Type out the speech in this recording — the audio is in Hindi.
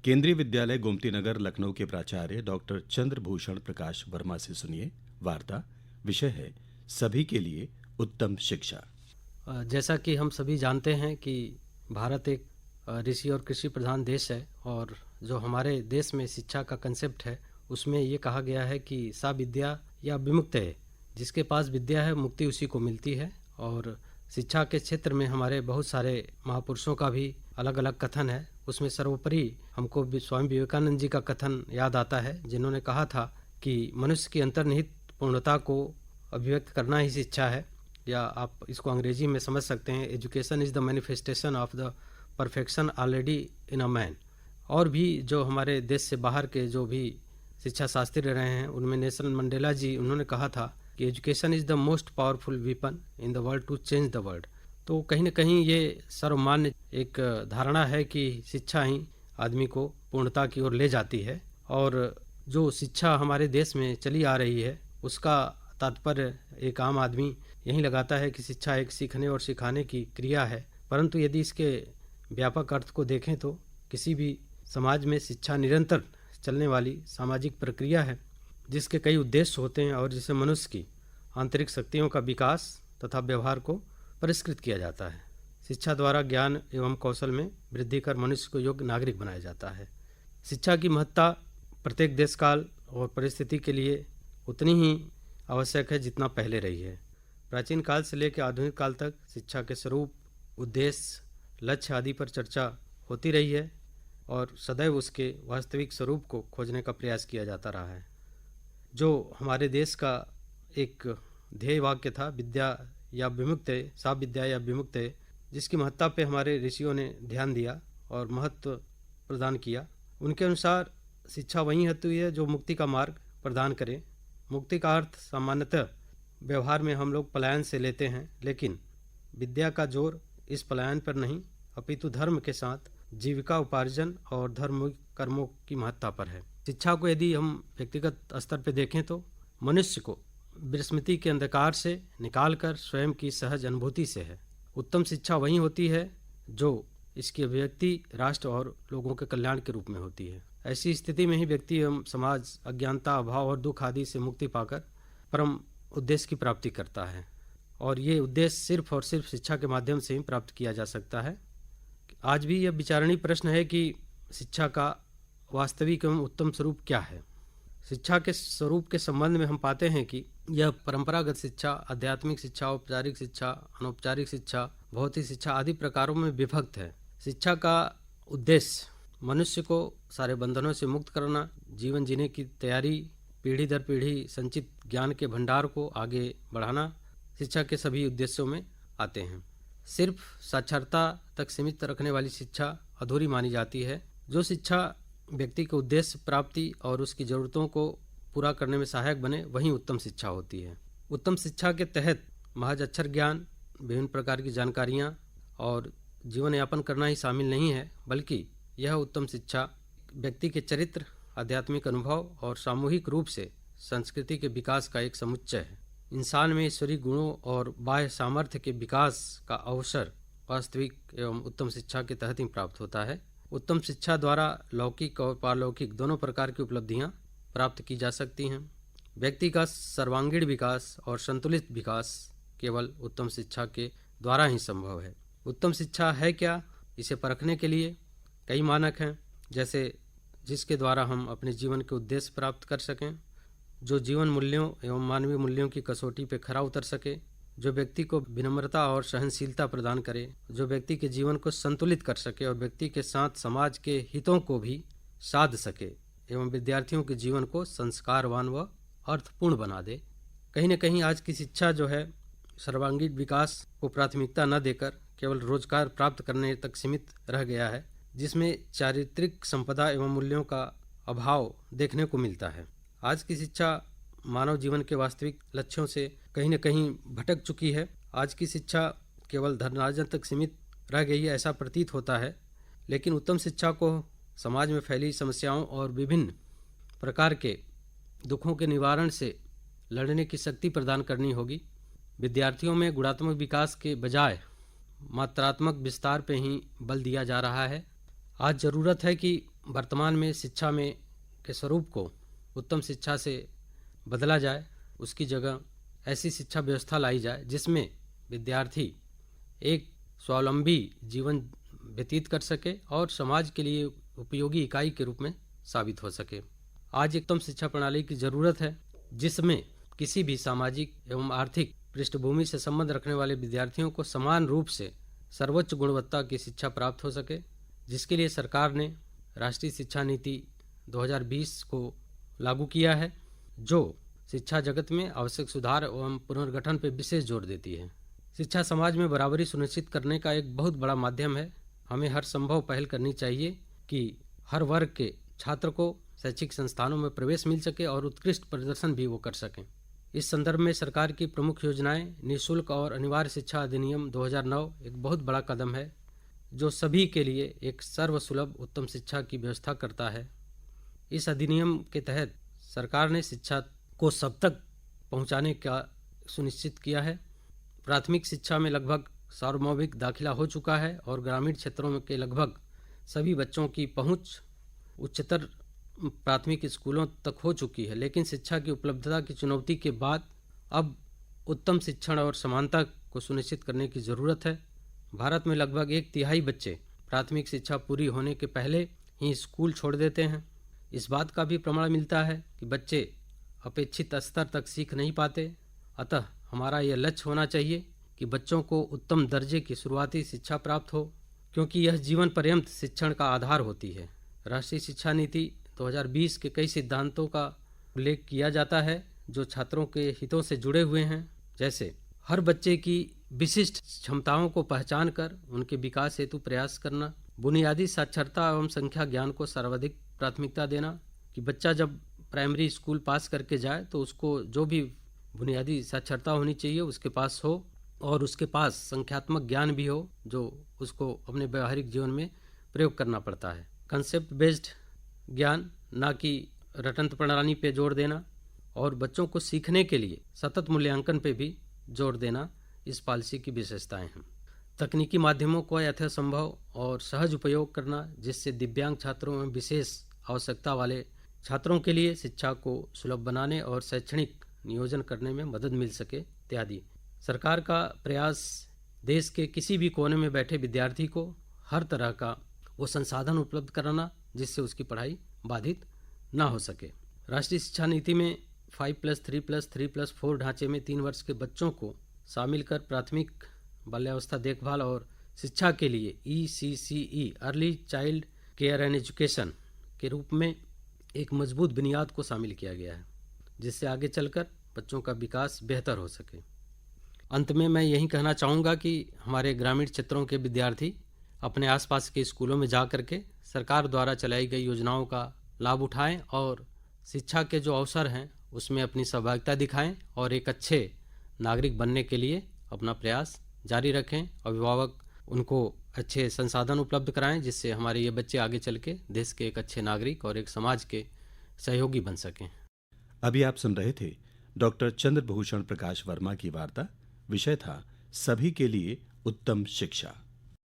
केंद्रीय विद्यालय गोमती नगर लखनऊ के प्राचार्य डॉक्टर चंद्रभूषण प्रकाश वर्मा से सुनिए वार्ता। विषय है सभी के लिए उत्तम शिक्षा। जैसा कि हम सभी जानते हैं कि भारत एक ऋषि और कृषि प्रधान देश है, और जो हमारे देश में शिक्षा का कंसेप्ट है उसमें ये कहा गया है कि सा विद्या या विमुक्त है, जिसके पास विद्या है मुक्ति उसी को मिलती है। और शिक्षा के क्षेत्र में हमारे बहुत सारे महापुरुषों का भी अलग अलग कथन है। उसमें सर्वोपरि हमको स्वामी विवेकानंद जी का कथन याद आता है, जिन्होंने कहा था कि मनुष्य की अंतर्निहित पूर्णता को अभिव्यक्त करना ही शिक्षा है, या आप इसको अंग्रेजी में समझ सकते हैं, education is the manifestation of the perfection already in a man. और भी जो हमारे देश से बाहर के जो भी शिक्षा शास्त्री रहे हैं, उनमें नेल्सन मंडेला जी, उन्होंने कहा था कि education is the most powerful weapon in the world to change the world. तो कहीं ना कहीं ये सर्वमान्य एक धारणा है कि शिक्षा ही आदमी को पूर्णता की ओर ले जाती है। और जो शिक्षा हमारे देश में चली आ रही है उसका तात्पर्य एक आम आदमी यही लगाता है कि शिक्षा एक सीखने और सिखाने की क्रिया है। परंतु यदि इसके व्यापक अर्थ को देखें तो किसी भी समाज में शिक्षा निरंतर चलने वाली सामाजिक प्रक्रिया है, जिसके कई उद्देश्य होते हैं और जिसे मनुष्य की आंतरिक शक्तियों का विकास तथा व्यवहार को परिष्कृत किया जाता है। शिक्षा द्वारा ज्ञान एवं कौशल में वृद्धि कर मनुष्य को योग्य नागरिक बनाया जाता है। शिक्षा की महत्ता प्रत्येक देश काल और परिस्थिति के लिए उतनी ही आवश्यक है जितना पहले रही है। प्राचीन काल से लेकर आधुनिक काल तक शिक्षा के स्वरूप, उद्देश्य, लक्ष्य आदि पर चर्चा होती रही है और सदैव उसके वास्तविक स्वरूप को खोजने का प्रयास किया जाता रहा है। जो हमारे देश का एक ध्येय वाक्य था, विद्या या विमुक्त है, सा विद्या या विमुक्त है, जिसकी महत्ता पे हमारे ऋषियों ने ध्यान दिया और महत्व प्रदान किया। उनके अनुसार शिक्षा वही हेतु है जो मुक्ति का मार्ग प्रदान करे। मुक्ति का अर्थ सामान्यतः व्यवहार में हम लोग पलायन से लेते हैं, लेकिन विद्या का जोर इस पलायन पर नहीं अपितु धर्म के साथ जीविका उपार्जन और धर्म कर्मों की महत्ता पर है। शिक्षा को यदि हम व्यक्तिगत स्तर पर देखें तो मनुष्य को विस्मृति के अंधकार से निकालकर स्वयं की सहज अनुभूति से है। उत्तम शिक्षा वही होती है जो इसकी अभिव्यक्ति राष्ट्र और लोगों के कल्याण के रूप में होती है। ऐसी स्थिति में ही व्यक्ति एवं समाज अज्ञानता, अभाव और दुख आदि से मुक्ति पाकर परम उद्देश्य की प्राप्ति करता है। और ये उद्देश्य सिर्फ और सिर्फ शिक्षा के माध्यम से ही प्राप्त किया जा सकता है। आज भी यह विचारणीय प्रश्न है कि शिक्षा का वास्तविक एवं उत्तम स्वरूप क्या है। शिक्षा के स्वरूप के संबंध में हम पाते हैं कि यह परंपरागत शिक्षा, आध्यात्मिक शिक्षा, औपचारिक शिक्षा, अनौपचारिक शिक्षा, भौतिक शिक्षा आदि प्रकारों में विभक्त है। शिक्षा का उद्देश्य मनुष्य को सारे बंधनों से मुक्त करना, जीवन जीने की तैयारी, पीढ़ी दर पीढ़ी संचित ज्ञान के भंडार को आगे बढ़ाना शिक्षा के सभी उद्देश्यों में आते हैं। सिर्फ साक्षरता तक सीमित रखने वाली शिक्षा अधूरी मानी जाती है। जो शिक्षा व्यक्ति के उद्देश्य प्राप्ति और उसकी ज़रूरतों को पूरा करने में सहायक बने, वही उत्तम शिक्षा होती है। उत्तम शिक्षा के तहत महज अक्षर ज्ञान, विभिन्न प्रकार की जानकारियाँ और जीवन यापन करना ही शामिल नहीं है, बल्कि यह उत्तम शिक्षा व्यक्ति के चरित्र, आध्यात्मिक अनुभव और सामूहिक रूप से संस्कृति के विकास का एक समुच्चय है। इंसान में ईश्वरीय गुणों और बाह्य सामर्थ्य के विकास का अवसर वास्तविक एवं उत्तम शिक्षा के तहत ही प्राप्त होता है। उत्तम शिक्षा द्वारा लौकिक और पारलौकिक दोनों प्रकार की उपलब्धियां प्राप्त की जा सकती हैं। व्यक्ति का सर्वांगीण विकास और संतुलित विकास केवल उत्तम शिक्षा के द्वारा ही संभव है। उत्तम शिक्षा है क्या, इसे परखने के लिए कई मानक हैं, जैसे जिसके द्वारा हम अपने जीवन के उद्देश्य प्राप्त कर सकें, जो जीवन मूल्यों एवं मानवीय मूल्यों की कसौटी पर खरा उतर सके, जो व्यक्ति को विनम्रता और सहनशीलता प्रदान करे, जो व्यक्ति के जीवन को संतुलित कर सके और व्यक्ति के साथ समाज के हितों को भी साध सके, एवं विद्यार्थियों के जीवन को संस्कारवान व अर्थपूर्ण बना दे। कहीं न कहीं आज की शिक्षा जो है सर्वांगीण विकास को प्राथमिकता न देकर केवल रोजगार प्राप्त करने तक सीमित रह गया है, जिसमें चारित्रिक संपदा एवं मूल्यों का अभाव देखने को मिलता है। आज की शिक्षा मानव जीवन के वास्तविक लक्ष्यों से कहीं न कहीं भटक चुकी है। आज की शिक्षा केवल धनार्जन तक सीमित रह गई है, ऐसा प्रतीत होता है। लेकिन उत्तम शिक्षा को समाज में फैली समस्याओं और विभिन्न प्रकार के दुखों के निवारण से लड़ने की शक्ति प्रदान करनी होगी। विद्यार्थियों में गुणात्मक विकास के बजाय मात्रात्मक विस्तार पे ही बल दिया जा रहा है। आज ज़रूरत है कि वर्तमान में शिक्षा में के स्वरूप को उत्तम शिक्षा से बदला जाए, उसकी जगह ऐसी शिक्षा व्यवस्था लाई जाए जिसमें विद्यार्थी एक स्वावलंबी जीवन व्यतीत कर सके और समाज के लिए उपयोगी इकाई के रूप में साबित हो सके। आज एक उत्तम शिक्षा प्रणाली की जरूरत है जिसमें किसी भी सामाजिक एवं आर्थिक पृष्ठभूमि से संबंध रखने वाले विद्यार्थियों को समान रूप से सर्वोच्च गुणवत्ता की शिक्षा प्राप्त हो सके, जिसके लिए सरकार ने राष्ट्रीय शिक्षा नीति 2020 को लागू किया है, जो शिक्षा जगत में आवश्यक सुधार एवं पुनर्गठन पर विशेष जोर देती है। शिक्षा समाज में बराबरी सुनिश्चित करने का एक बहुत बड़ा माध्यम है। हमें हर संभव पहल करनी चाहिए कि हर वर्ग के छात्र को शैक्षिक संस्थानों में प्रवेश मिल सके और उत्कृष्ट प्रदर्शन भी वो कर सकें। इस संदर्भ में सरकार की प्रमुख योजनाएं निःशुल्क और अनिवार्य शिक्षा अधिनियम 2009 एक बहुत बड़ा कदम है, जो सभी के लिए एक सर्वसुलभ उत्तम शिक्षा की व्यवस्था करता है। इस अधिनियम के तहत सरकार ने शिक्षा को सब तक पहुंचाने का सुनिश्चित किया है। प्राथमिक शिक्षा में लगभग सार्वभौमिक दाखिला हो चुका है और ग्रामीण क्षेत्रों के लगभग सभी बच्चों की पहुंच उच्चतर प्राथमिक स्कूलों तक हो चुकी है। लेकिन शिक्षा की उपलब्धता की चुनौती के बाद अब उत्तम शिक्षण और समानता को सुनिश्चित करने की ज़रूरत है। भारत में लगभग 1/3 बच्चे प्राथमिक शिक्षा पूरी होने के पहले ही स्कूल छोड़ देते हैं। इस बात का भी प्रमाण मिलता है कि बच्चे अपेक्षित स्तर तक सीख नहीं पाते। अतः हमारा यह लक्ष्य होना चाहिए कि बच्चों को उत्तम दर्जे की शुरुआती शिक्षा प्राप्त हो, क्योंकि यह जीवन पर्यंत शिक्षण का आधार होती है। राष्ट्रीय शिक्षा नीति 2020 के कई सिद्धांतों का उल्लेख किया जाता है जो छात्रों के हितों से जुड़े हुए हैं, जैसे हर बच्चे की विशिष्ट क्षमताओं को पहचान कर उनके विकास हेतु प्रयास करना, बुनियादी साक्षरता एवं संख्या ज्ञान को सर्वाधिक प्राथमिकता देना कि बच्चा जब प्राइमरी स्कूल पास करके जाए तो उसको जो भी बुनियादी साक्षरता होनी चाहिए उसके पास हो और उसके पास संख्यात्मक ज्ञान भी हो जो उसको अपने व्यवहारिक जीवन में प्रयोग करना पड़ता है। कंसेप्ट बेस्ड ज्ञान, ना कि रटंत प्रणाली पे जोर देना, और बच्चों को सीखने के लिए सतत मूल्यांकन पे भी जोर देना इस पॉलिसी की विशेषताएं हैं। तकनीकी माध्यमों को यथासंभव और सहज उपयोग करना, जिससे दिव्यांग छात्रों में विशेष आवश्यकता वाले छात्रों के लिए शिक्षा को सुलभ बनाने और शैक्षणिक नियोजन करने में मदद मिल सके इत्यादि। सरकार का प्रयास देश के किसी भी कोने में बैठे विद्यार्थी को हर तरह का वो संसाधन उपलब्ध कराना जिससे उसकी पढ़ाई बाधित ना हो सके। राष्ट्रीय शिक्षा नीति में 5+3+3+4 ढांचे में 3 वर्ष के बच्चों को शामिल कर प्राथमिक बाल्यावस्था देखभाल और शिक्षा के लिए ECCE early child care and education के रूप में एक मजबूत बुनियाद को शामिल किया गया है, जिससे आगे चलकर बच्चों का विकास बेहतर हो सके। अंत में मैं यही कहना चाहूँगा कि हमारे ग्रामीण क्षेत्रों के विद्यार्थी अपने आसपास के स्कूलों में जा करके सरकार द्वारा चलाई गई योजनाओं का लाभ उठाएं और शिक्षा के जो अवसर हैं उसमें अपनी सहभागिता दिखाएं और एक अच्छे नागरिक बनने के लिए अपना प्रयास जारी रखें। अभिभावक उनको अच्छे संसाधन उपलब्ध कराएं जिससे हमारे ये बच्चे आगे चल के देश के एक अच्छे नागरिक और एक समाज के सहयोगी बन सकें। अभी आप सुन रहे थे डॉक्टर चंद्रभूषण प्रकाश वर्मा की वार्ता। विषय था सभी के लिए उत्तम शिक्षा।